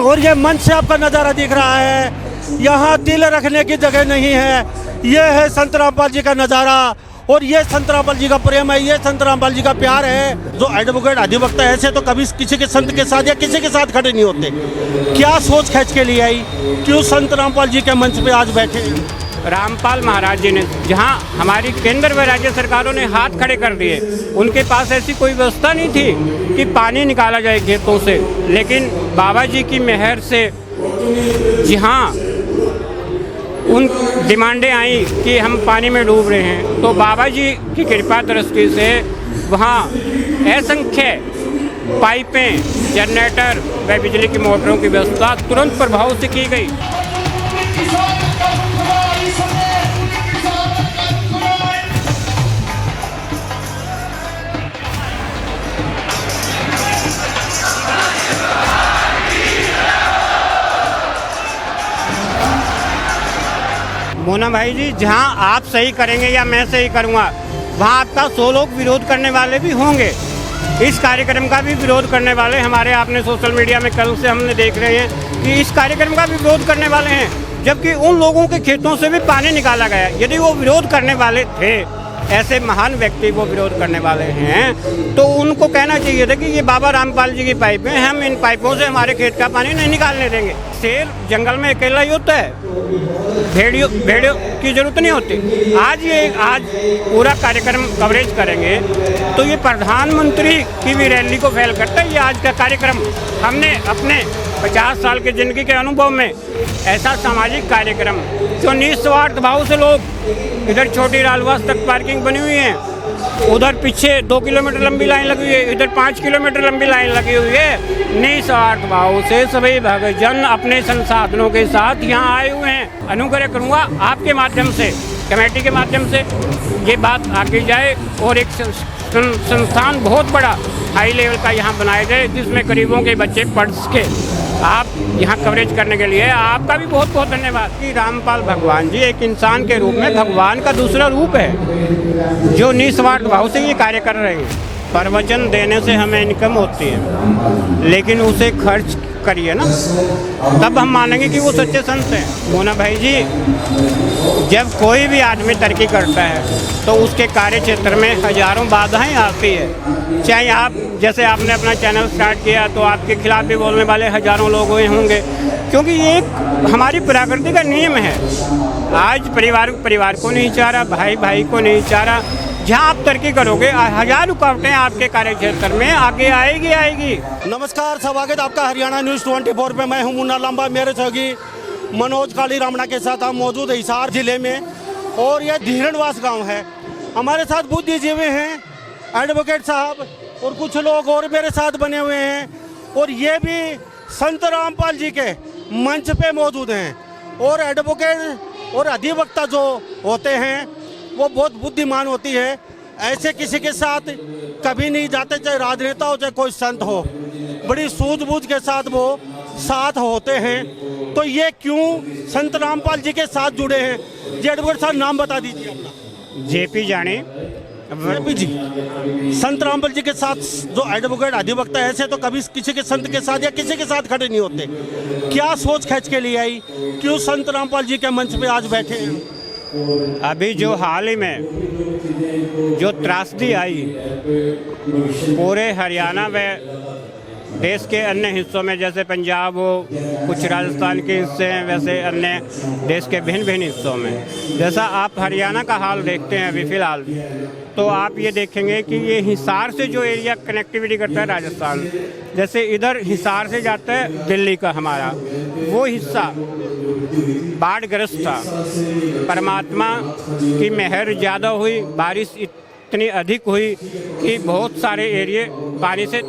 और ये मंच से आपका नज़ारा दिख रहा है, यहाँ तिल रखने की जगह नहीं है। ये है संत रामपाल जी का नज़ारा और ये संत रामपाल जी का प्रेम है, ये संत रामपाल जी का प्यार है। जो एडवोकेट अधिवक्ता ऐसे तो कभी किसी के संत के साथ या किसी के साथ खड़े नहीं होते। क्या सोच खींच के लिए आई, क्यों संत रामपाल जी के मंच पे आज बैठे हैं? रामपाल महाराज जी ने जहां हमारी केंद्र व राज्य सरकारों ने हाथ खड़े कर दिए, उनके पास ऐसी कोई व्यवस्था नहीं थी कि पानी निकाला जाए खेतों से, लेकिन बाबा जी की मेहर से जहां उन डिमांडें आई कि हम पानी में डूब रहे हैं, तो बाबा जी की कृपा दृष्टि से वहाँ असंख्य पाइपें, जनरेटर व बिजली की मोटरों की व्यवस्था तुरंत प्रभाव से की गई। मोना भाई जी, जहां आप सही करेंगे या मैं सही करूंगा, वहां आपका 100 लोग विरोध करने वाले भी होंगे। इस कार्यक्रम का भी विरोध करने वाले हमारे, आपने सोशल मीडिया में कल से हमने देख रहे हैं कि इस कार्यक्रम का भी विरोध करने वाले हैं, जबकि उन लोगों के खेतों से भी पानी निकाला गया। यदि वो विरोध करने वाले थे, ऐसे महान व्यक्ति वो विरोध करने वाले हैं, तो उनको कहना चाहिए था कि ये बाबा रामपाल जी की पाइपें हैं, हम इन पाइपों से हमारे खेत का पानी नहीं निकालने देंगे। शेर जंगल में अकेला ही होता है, भेड़ियों की जरूरत नहीं होती। आज पूरा कार्यक्रम कवरेज करेंगे तो ये प्रधानमंत्री की भी रैली को फेल करता है। ये आज का कार्यक्रम हमने अपने 50 साल की जिंदगी के अनुभव में ऐसा सामाजिक कार्यक्रम जो निस्वार्थ भाव से लोग, इधर छोटी रालवास तक पार्किंग बनी हुई है, उधर पीछे 2 किलोमीटर लंबी लाइन लगी हुई है, इधर 5 किलोमीटर लंबी लाइन लगी हुई है। निस्वार्थ भाव से सभी भक्तजन अपने संसाधनों के साथ यहाँ आए हुए हैं। अनुग्रह करूँगा आपके माध्यम से, कमेटी के माध्यम से ये बात आगे जाए और एक संस्थान बहुत बड़ा हाई लेवल का यहाँ बनाया जाए, जिसमें गरीबों के बच्चे पढ़ सके। आप यहाँ कवरेज करने के लिए आपका भी बहुत बहुत धन्यवाद। कि रामपाल भगवान जी एक इंसान के रूप में भगवान का दूसरा रूप है, जो निस्वार्थ भाव से ये कार्य कर रहे हैं। प्रवचन देने से हमें इनकम होती है, लेकिन उसे खर्च करिए ना, तब हम मानेंगे कि वो सच्चे संत हैं। मोना भाई जी, जब कोई भी आदमी तरक्की करता है तो उसके कार्य क्षेत्र में हजारों बाधाएं आती है। चाहे आप, जैसे आपने अपना चैनल स्टार्ट किया तो आपके खिलाफ भी बोलने वाले हजारों लोग हुए होंगे, क्योंकि ये एक हमारी प्रकृति का नियम है। आज परिवार को नहीं चाह रहा, भाई को नहीं चाह रहा। जहाँ आप तरक्की करोगे, 1000 रुकावटें आपके कार्य क्षेत्र में आगे आएगी। नमस्कार, स्वागत आपका हरियाणा न्यूज़ 24 पे। मैं हूं मुन्ना लंबा, मेरे सहयोगी मनोज काली रामना के साथ हम मौजूद है हिसार जिले में, और यह धीरणवास गांव है। हमारे साथ बुद्धिजीवी हैं, एडवोकेट साहब और कुछ लोग और मेरे साथ बने हुए हैं, और ये भी संत रामपाल जी के मंच पे मौजूद हैं। और एडवोकेट और अधिवक्ता जो होते हैं वो बहुत बुद्धिमान होती है, ऐसे किसी के साथ कभी नहीं जाते, चाहे राजनेता हो चाहे कोई संत हो, बड़ी सूझबूझ के साथ वो साथ होते हैं। तो ये क्यों संत रामपाल जी के साथ जुड़े हैं? जी एडवोकेट साहब, नाम बता दीजिए अपना। जेपी जाने। जेपी जी, संत रामपाल जी के साथ जो एडवोकेट अधिवक्ता ऐसे तो कभी किसी के संत के साथ या किसी के साथ खड़े नहीं होते। क्या सोच खींच के लिए आई, क्यों संत रामपाल जी के मंच पे आज बैठे हैं? अभी जो हाल ही में जो त्रासदी आई पूरे हरियाणा व देश के अन्य हिस्सों में, जैसे पंजाब हो, कुछ राजस्थान के हिस्से हैं, वैसे अन्य देश के भिन्न हिस्सों में, जैसा आप हरियाणा का हाल देखते हैं अभी फ़िलहाल, तो आप ये देखेंगे कि ये हिसार से जो एरिया कनेक्टिविटी करता है राजस्थान, जैसे इधर हिसार से जाता है दिल्ली का हमारा, वो हिस्सा बाढ़ग्रस्त था। परमात्मा की मेहर ज़्यादा हुई, बारिश इतनी अधिक हुई कि बहुत सारे एरिए पानी से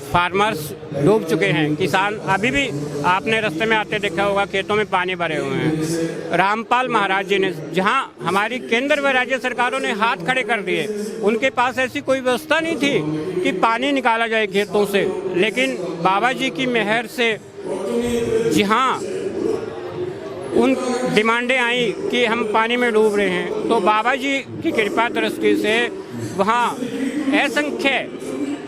फार्मर्स डूब चुके हैं। किसान अभी भी आपने रास्ते में आते देखा होगा, खेतों में पानी भरे हुए हैं। रामपाल महाराज जी ने जहां हमारी केंद्र व राज्य सरकारों ने हाथ खड़े कर दिए, उनके पास ऐसी कोई व्यवस्था नहीं थी कि पानी निकाला जाए खेतों से, लेकिन बाबा जी की मेहर से जहां उन डिमांडें आई कि हम पानी में डूब रहे हैं, तो बाबा जी की कृपा दृष्टि से वहाँ असंख्य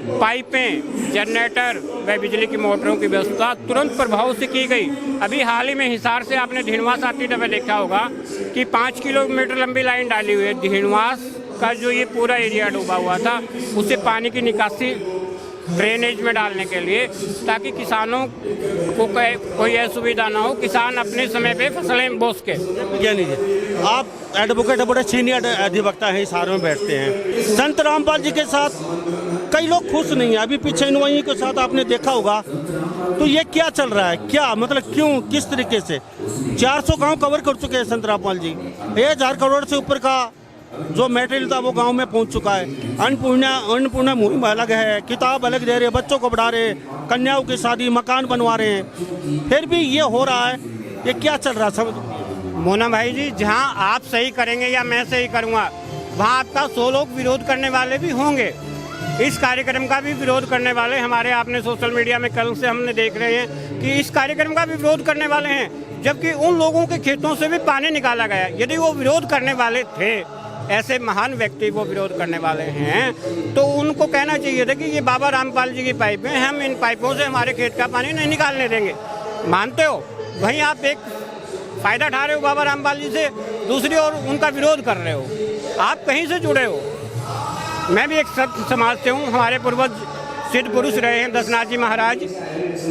पाइपें, जनरेटर व बिजली की मोटरों की व्यवस्था तुरंत प्रभाव से की गई। अभी हाल ही में हिसार से आपने ढीणवास आती दफे देखा होगा कि 5 किलोमीटर लंबी लाइन डाली हुई है। ढीणवास का जो ये पूरा एरिया डूबा हुआ था, उसे पानी की निकासी ड्रेनेज में डालने के लिए, ताकि किसानों को कोई असुविधा ना हो, किसान अपने समय पे फसलें बो सके। ज्ञानी जी, आप एडवोकेट बड़े सीनियर अधिवक्ता हैं, हिसार में बैठते हैं। संत रामपाल जी के साथ कई लोग खुश नहीं है। अभी पीछे इनवाई के साथ आपने देखा होगा, तो ये क्या चल रहा है, क्या मतलब क्यों, किस तरीके से 400 गांव कवर कर चुके हैं संत रामपाल जी। 1000 करोड़ से ऊपर का जो मटेरियल था वो गांव में पहुंच चुका है। अन्नपूर्णा मुहिम अलग है, किताब अलग दे रहे, बच्चों को पढ़ा रहे, कन्याओं की शादी, मकान बनवा रहे हैं, फिर भी ये हो रहा है। ये क्या चल रहा है समझ? मोना भाई जी, जहां आप सही करेंगे या मैं सही करूंगा, वहां आपका 100 लोग विरोध करने वाले भी होंगे। इस कार्यक्रम का भी विरोध करने वाले हमारे आपने सोशल मीडिया में कल से हमने देख रहे हैं कि इस कार्यक्रम का भी विरोध करने वाले हैं, जबकि उन लोगों के खेतों से भी पानी निकाला गया। यदि वो विरोध करने वाले थे, ऐसे महान व्यक्ति वो विरोध करने वाले हैं, तो उनको कहना चाहिए था कि ये बाबा रामपाल जी की पाइपें हैं, हम इन पाइपों से हमारे खेत का पानी नहीं निकालने देंगे। मानते हो? वहीं आप एक फ़ायदा उठा रहे हो बाबा रामपाल जी से, दूसरी ओर उनका विरोध कर रहे हो। आप कहीं से जुड़े हो? मैं भी एक सत्य समाज से हूँ, हमारे पूर्वज सिद्ध पुरुष रहे हैं दशनाथ जी महाराज,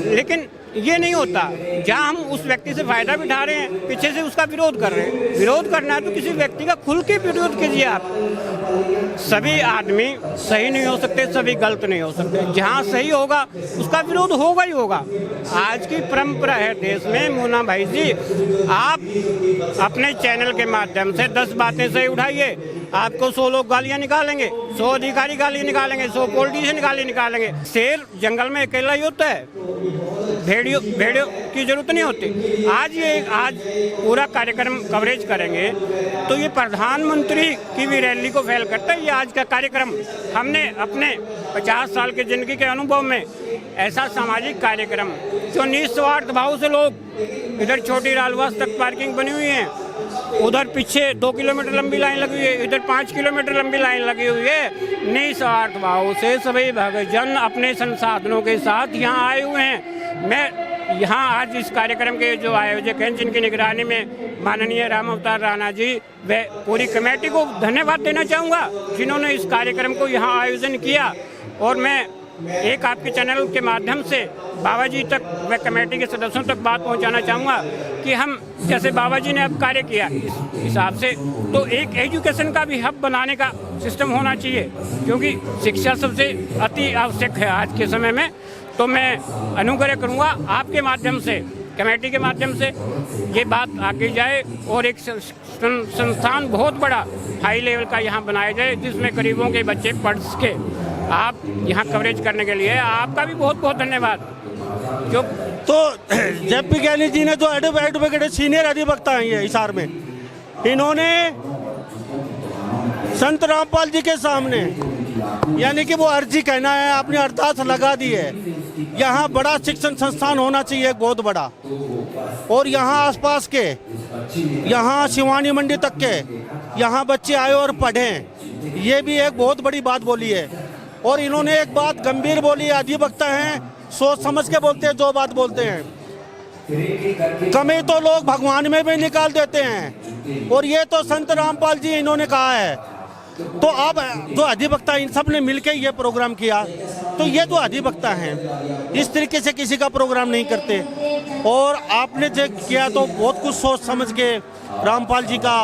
लेकिन ये नहीं होता। जहाँ हम उस व्यक्ति से फायदा भी उठा रहे हैं, पीछे से उसका विरोध कर रहे हैं। विरोध करना है तो किसी व्यक्ति का खुल के विरोध कीजिए आप। सभी आदमी सही नहीं हो सकते, सभी गलत नहीं हो सकते। जहाँ सही होगा उसका विरोध होगा ही होगा। आज की परंपरा है देश में। मोना भाई जी, आप अपने चैनल के माध्यम से 10 बातें सही उठाइए, आपको 100 लोग गालियाँ निकालेंगे, 100 अधिकारी गाली निकालेंगे, 100 पॉलिटिशियन गाली निकालेंगे। शेर जंगल में अकेला ही होता है, भेड़ियों की जरूरत नहीं होती। आज पूरा कार्यक्रम कवरेज करेंगे तो ये प्रधानमंत्री की भी रैली को फेल करता है। ये आज का कार्यक्रम हमने अपने 50 साल के जिंदगी के अनुभव में ऐसा सामाजिक कार्यक्रम जो निस्वार्थ भाव से लोग, इधर छोटी रालवास तक पार्किंग बनी हुई है, उधर पीछे 2 किलोमीटर लंबी लाइन लगी हुई है, इधर 5 किलोमीटर लंबी लाइन लगी हुई है। निस्वार्थ भाव से सभी भक्तजन अपने संसाधनों के साथ यहाँ आए हुए हैं। मैं यहाँ आज इस कार्यक्रम के जो आयोजक हैं, जिनकी निगरानी में माननीय राम अवतार राणा जी व पूरी कमेटी को धन्यवाद देना चाहूँगा, जिन्होंने इस कार्यक्रम को यहाँ आयोजन किया। और मैं एक आपके चैनल के माध्यम से बाबा जी तक व कमेटी के सदस्यों तक बात पहुंचाना चाहूँगा कि हम जैसे बाबा जी ने अब कार्य किया इस हिसाब से, तो एक एजुकेशन का भी हब बनाने का सिस्टम होना चाहिए, क्योंकि शिक्षा सबसे अति आवश्यक है आज के समय में। तो मैं अनुग्रह करूँगा आपके माध्यम से, कमेटी के माध्यम से ये बात आगे जाए और एक संस्थान बहुत बड़ा हाई लेवल का यहाँ बनाया जाए, जिसमें गरीबों के बच्चे पढ़ सके। आप यहाँ कवरेज करने के लिए आपका भी बहुत बहुत धन्यवाद। जो तो जेपी ज्ञानी जी ने जो एडवोकेट सीनियर अधिवक्ता हैं ये हिसार में, इन्होंने संत रामपाल जी के सामने यानी कि वो अर्जी कहना है, अपनी अरदास लगा दी है। यहाँ बड़ा शिक्षण संस्थान होना चाहिए, बहुत बड़ा, और यहाँ आसपास के, यहाँ शिवानी मंडी तक के यहाँ बच्चे आए और पढ़ें। ये भी एक बहुत बड़ी बात बोली है। और इन्होंने एक बात गंभीर बोली है, अधिवक्ता हैं, सोच समझ के बोलते हैं, जो बात बोलते हैं। कमी तो लोग भगवान में भी निकाल देते हैं, और ये तो संत रामपाल जी इन्होंने कहा है। तो अब जो अधिवक्ता इन सब ने मिलकर ये प्रोग्राम किया, तो ये जो अधिवक्ता हैं इस तरीके से किसी का प्रोग्राम नहीं करते। और आपने जो किया तो बहुत कुछ सोच समझ के रामपाल जी का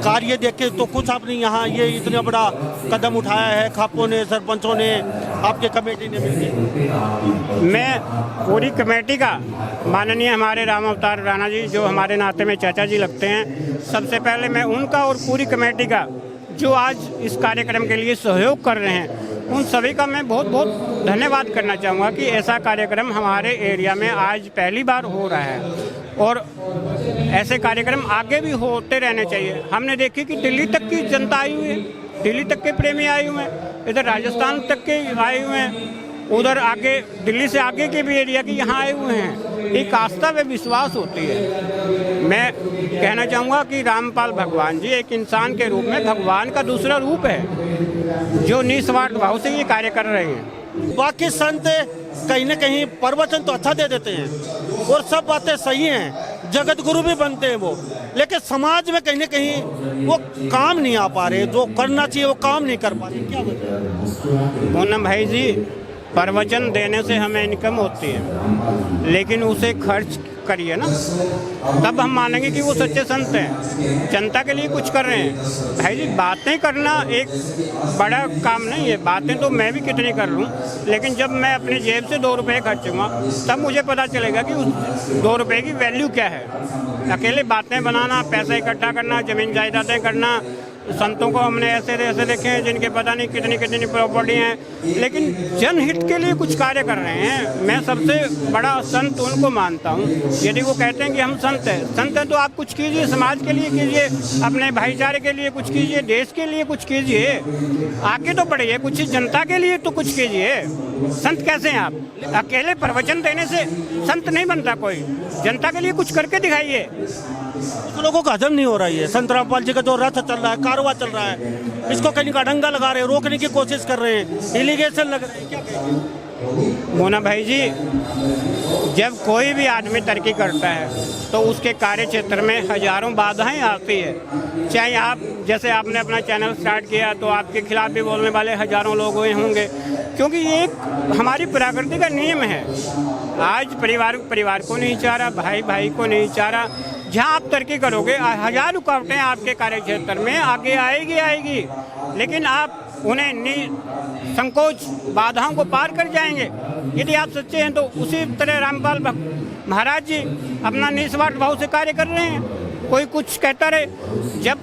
कार्य देखे, तो कुछ आपने यहाँ ये इतना बड़ा कदम उठाया है, खापों ने, सरपंचों ने, आपके कमेटी ने मिलकर। मैं पूरी कमेटी का, माननीय हमारे राम अवतार राणा जी जो हमारे नाते में चाचा जी लगते हैं, सबसे पहले मैं उनका और पूरी कमेटी का जो आज इस कार्यक्रम के लिए सहयोग कर रहे हैं, उन सभी का मैं बहुत बहुत धन्यवाद करना चाहूँगा कि ऐसा कार्यक्रम हमारे एरिया में आज पहली बार हो रहा है। और ऐसे कार्यक्रम आगे भी होते रहने चाहिए। हमने देखी कि दिल्ली तक की जनता आई हुई है, दिल्ली तक के प्रेमी आए हुए हैं, इधर राजस्थान तक के आए हुए हैं, उधर आगे दिल्ली से आगे के भी एरिया के यहाँ आए हुए हैं। एक आस्था व विश्वास होती है। मैं कहना चाहूँगा कि रामपाल भगवान जी एक इंसान के रूप में भगवान का दूसरा रूप है, जो निस्वार्थ भाव से ये कार्य कर रहे हैं। बाकी संत कहीं न कहीं प्रवचन तो अच्छा दे देते हैं और सब बातें सही हैं, जगत गुरु भी बनते हैं वो, लेकिन समाज में कहीं न कहीं वो काम नहीं आ पा रहे, जो करना चाहिए वो काम नहीं कर पा रहे। क्या वजह? मोहन भाई जी, प्रवचन देने से हमें इनकम होती है, लेकिन उसे खर्च करिए ना, तब हम मानेंगे कि वो सच्चे संत हैं, जनता के लिए कुछ कर रहे हैं। भाई जी, बातें करना एक बड़ा काम नहीं है, बातें तो मैं भी कितनी कर लूँ, लेकिन जब मैं अपनी जेब से 2 रुपये खर्चूँगा तब मुझे पता चलेगा कि उस 2 रुपये की वैल्यू क्या है। अकेले बातें बनाना, पैसा इकट्ठा करना, ज़मीन जायदादें करना, संतों को हमने ऐसे देखे हैं जिनके पता नहीं कितनी कितनी प्रॉपर्टी हैं, लेकिन जनहित के लिए कुछ कार्य कर रहे हैं। मैं सबसे बड़ा संत उनको मानता हूँ यदि वो कहते हैं कि हम संत हैं तो आप कुछ कीजिए, समाज के लिए कीजिए, अपने भाईचारे के लिए कुछ कीजिए, देश के लिए कुछ कीजिए, आगे तो बढ़िए, कुछ जनता के लिए तो कुछ कीजिए। संत कैसे हैं आप? अकेले प्रवचन देने से संत नहीं बनता कोई, जनता के लिए कुछ करके दिखाइए। कुछ लोगों को हजम नहीं हो रही है। संत रामपाल जी का जो रथ चल रहा है, कारवा चल रहा है, इसको कहीं का डंगा लगा रहे हैं, रोकने की कोशिश कर रहे हैं, इलीगेशन लग रही है। क्या कहेंगे? मोना भाई जी, जब कोई भी आदमी तरक्की करता है तो उसके कार्य क्षेत्र में हजारों बाधाएं आती है। चाहे आप, जैसे आपने अपना चैनल स्टार्ट किया तो आपके खिलाफ भी बोलने वाले हजारों लोग हुए होंगे, क्योंकि ये एक हमारी प्रकृति का नियम है। आज परिवार को नहीं चाह रहा, भाई को नहीं चाह रहा। जहाँ आप तरक्की करोगे, 1000 रुकावटें आपके कार्य क्षेत्र में आगे आएगी, लेकिन आप उन्हें संकोच बाधाओं को पार कर जाएंगे। यदि आप सच्चे हैं तो उसी तरह रामपाल महाराज जी अपना निस्वार्थ भाव से कार्य कर रहे हैं। कोई कुछ कहता रहे, जब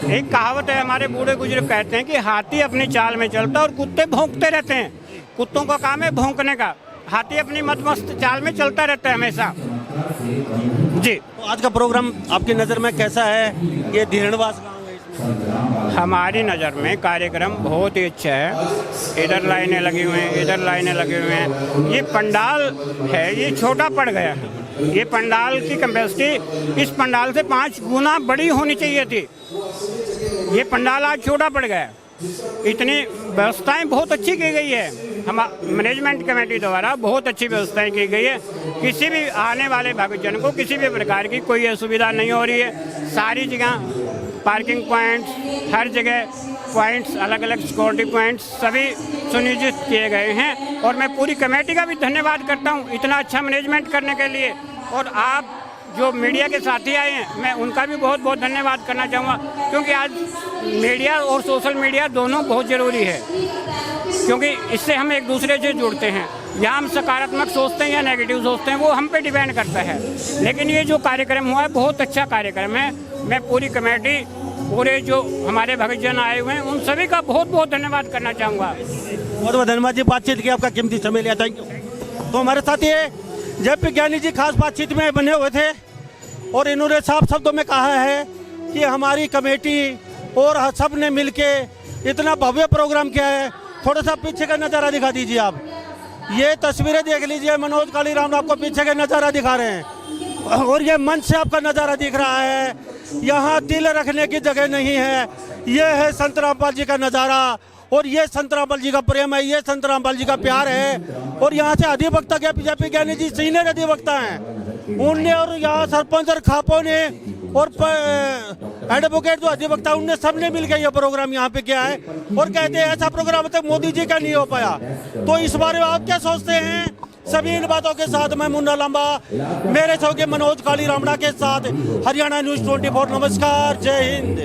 एक कहावत है, हमारे बूढ़े बुजुर्ग कहते हैं कि हाथी अपनी चाल में चलता और कुत्ते भौंकते रहते हैं। कुत्तों का काम है भौंकने का, हाथी अपनी मस्त चाल में चलता रहता है हमेशा। जी, तो आज का प्रोग्राम आपकी नज़र में कैसा है? ये धीरणवास गाँव है, इसमें हमारी नज़र में कार्यक्रम बहुत ही अच्छा है। इधर लाइनें लगी हुई हैं, इधर लाइनें लगे हुए हैं। ये पंडाल है, ये छोटा पड़ गया है। ये पंडाल की कैपेसिटी इस पंडाल से 5 गुना बड़ी होनी चाहिए थी। ये पंडाल आज छोटा पड़ गया। इतनी व्यवस्थाएं बहुत अच्छी की गई है, हम मैनेजमेंट कमेटी द्वारा बहुत अच्छी व्यवस्थाएं की गई है। किसी भी आने वाले भक्तजन को किसी भी प्रकार की कोई असुविधा नहीं हो रही है। सारी जगह पार्किंग पॉइंट्स, हर जगह पॉइंट्स, अलग अलग सिक्योरिटी पॉइंट्स सभी सुनिश्चित किए गए हैं। और मैं पूरी कमेटी का भी धन्यवाद करता हूँ इतना अच्छा मैनेजमेंट करने के लिए। और आप जो मीडिया के साथी आए हैं, मैं उनका भी बहुत बहुत धन्यवाद करना चाहूँगा, क्योंकि आज मीडिया और सोशल मीडिया दोनों बहुत ज़रूरी है, क्योंकि इससे हम एक दूसरे से जुड़ते हैं। यहाँ हम सकारात्मक सोचते हैं या नेगेटिव सोचते हैं वो हम पे डिपेंड करता है। लेकिन ये जो कार्यक्रम हुआ है बहुत अच्छा कार्यक्रम है। मैं पूरी कमेटी, पूरे जो हमारे भक्तजन आए हुए हैं, उन सभी का बहुत बहुत धन्यवाद करना चाहूँगा। बहुत बहुत धन्यवाद जी, बातचीत की आपका कीमती समय लिया, थैंक यू। तो हमारे साथ ये जयपी ज्ञानी जी खास बातचीत में बने हुए थे और इन्होंने साफ शब्दों में कहा है कि हमारी कमेटी और सब ने मिलके इतना भव्य प्रोग्राम किया है। थोड़ा सा पीछे का नज़ारा दिखा दीजिए आप, ये तस्वीरें देख लीजिए। मनोज कालीराम आपको पीछे का नज़ारा दिखा रहे हैं और ये मंच से आपका नज़ारा दिख रहा है। यहाँ तिल रखने की जगह नहीं है। ये है संत रामपाल जी का नज़ारा और ये संत रामपाल जी का प्रेम है, ये संत रामपाल जी का प्यार है। और यहाँ से अधिवक्ता जयपी ज्ञानी जी सीनियर अधिवक्ता हैं, उनने और यहाँ सरपंच और खापों ने और एडवोकेट जो अधिवक्ता उनने सबने मिलकर यह प्रोग्राम यहाँ पे किया है। और कहते हैं ऐसा प्रोग्राम तक मोदी जी का नहीं हो पाया। तो इस बारे में आप क्या सोचते हैं? सभी इन बातों के साथ मैं मुन्ना लांबा, मेरे सहयोगी मनोज कालीराम के साथ, हरियाणा न्यूज़ 24। नमस्कार, जय हिंद।